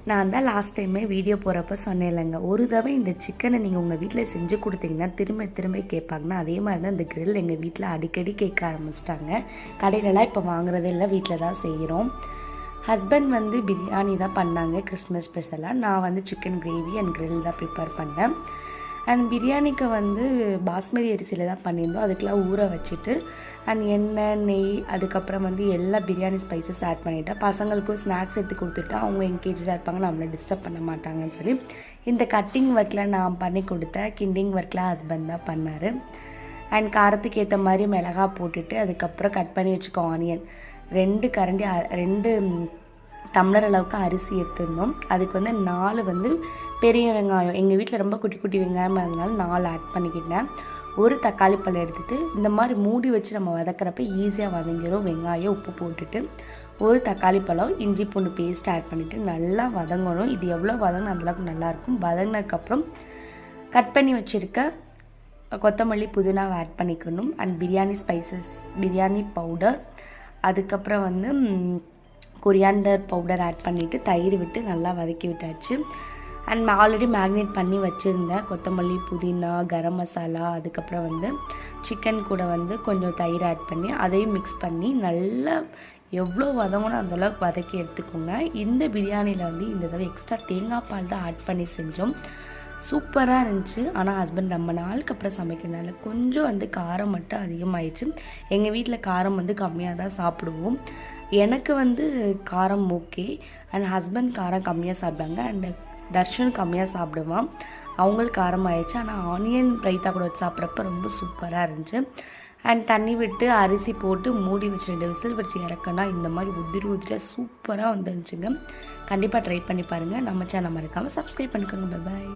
நான் தான் லாஸ்ட் டைமே வீடியோ போகிறப்ப சொன்னேன் இல்லைங்க, ஒரு தடவை இந்த சிக்கனை நீங்கள் உங்கள் வீட்டில் செஞ்சு கொடுத்தீங்கன்னா திரும்ப திரும்ப கேட்பாங்கன்னா, அதே மாதிரி தான் இந்த கிரில் எங்கள் வீட்டில் அடிக்கடி கேட்க ஆரம்பிச்சிட்டாங்க. கடையிலலாம் இப்போ வாங்குறதே இல்லை, வீட்டில் தான் செய்கிறோம். ஹஸ்பண்ட் வந்து பிரியாணி தான் பண்ணாங்க கிறிஸ்மஸ் ஸ்பெஷலாக. நான் வந்து சிக்கன் கிரேவி அண்ட் கிரில் தான் ப்ரிப்பேர் பண்ணேன். அண்ட் பிரியாணிக்கு வந்து பாஸ்மதி அரிசியில் தான் பண்ணியிருந்தோம். அதுக்கெலாம் ஊற வச்சுட்டு அண்ட் எண்ணெய், நெய், அதுக்கப்புறம் வந்து எல்லா பிரியாணி ஸ்பைசஸ் ஆட் பண்ணிவிட்டேன். பசங்களுக்கும் ஸ்நாக்ஸ் எடுத்து கொடுத்துட்டா அவங்க என்கேஜாக இருப்பாங்க, நம்மளை டிஸ்டர்ப் பண்ண மாட்டாங்கன்னு சொல்லி இந்த கட்டிங் ஒர்க்கில் நான் பண்ணி கொடுத்தேன். கிண்டிங் ஒர்க்கில் ஹஸ்பண்ட் தான் பண்ணார். அண்ட் காரத்துக்கு ஏற்ற மாதிரி மிளகா போட்டுட்டு அதுக்கப்புறம் கட் பண்ணி வச்சுக்கோ ஆனியன், 2 டம்ளர் அளவுக்கு அரிசி எடுத்துருந்தோம். அதுக்கு வந்து 4 வந்து பெரிய வெங்காயம், எங்கள் வீட்டில் ரொம்ப குட்டி குட்டி வெங்காயமாக இருந்தாலும் 4 ஆட் பண்ணிக்கிட்டேன். ஒரு தக்காளி பழம் எடுத்துகிட்டு இந்த மாதிரி மூடி வச்சு நம்ம வதக்கிறப்ப ஈஸியாக வதங்கிடும். வெங்காயம், உப்பு போட்டுட்டு ஒரு தக்காளி பழம், இஞ்சி பூண்டு பேஸ்ட் ஆட் பண்ணிவிட்டு நல்லா வதங்கணும். இது எவ்வளோ வதங்கணும் அந்தளவுக்கு நல்லாயிருக்கும். வதங்கினதுக்கப்புறம் கட் பண்ணி வச்சுருக்க கொத்தமல்லி, புதினாவை ஆட் பண்ணிக்கணும். And biryani spices, biryani powder, அதுக்கப்புறம் வந்து கொரியாண்டர் பவுடர் ஆட் பண்ணிவிட்டு தயிர் விட்டு நல்லா வதக்கி விட்டாச்சு. அண்ட் ஆல்ரெடி மேக்னேட் பண்ணி வச்சுருந்தேன் கொத்தமல்லி, புதினா, கரம் மசாலா, அதுக்கப்புறம் வந்து சிக்கன் கூட வந்து கொஞ்சம் தயிர் ஆட் பண்ணி அதையும் மிக்ஸ் பண்ணி நல்லா எவ்வளோ வதங்கணும் அந்தளவுக்கு வதக்கி எடுத்துக்கோங்க. இந்த பிரியாணியில் வந்து இந்த தடவை எக்ஸ்ட்ரா தேங்காய் பால் தான் ஆட் பண்ணி செஞ்சோம். சூப்பராக இருந்துச்சு. ஆனால் ஹஸ்பண்ட் ரொம்ப நாளுக்கு அப்புறம் சமைக்கிறதுனால கொஞ்சம் வந்து காரம் மட்டும் அதிகமாகிடுச்சு. எங்கள் வீட்டில் காரம் வந்து கம்மியாக தான் சாப்பிடுவோம். எனக்கு வந்து காரம் ஓகே, அண்ட் ஹஸ்பண்ட் காரம் கம்மியாக சாப்பிட்டாங்க. அண்ட் தர்ஷன் கம்மியாக சாப்பிடுவான், அவங்களுக்கு காரம் ஆயிடுச்சு. ஆனால் ஆனியன் ரைத்தா கூட வச்சு சாப்பிட்றப்ப ரொம்ப சூப்பராக இருந்துச்சு. அண்ட் தண்ணி விட்டு அரிசி போட்டு மூடி வச்சு 2 விசில் வச்சு இறக்கனா இந்த மாதிரி உதிரியாக சூப்பராக வந்துருந்துச்சுங்க. கண்டிப்பாக ட்ரை பண்ணி பாருங்கள். நம்ம சேனல் மறக்காமல் சப்ஸ்கிரைப் பண்ணிக்கோங்க. பாய்.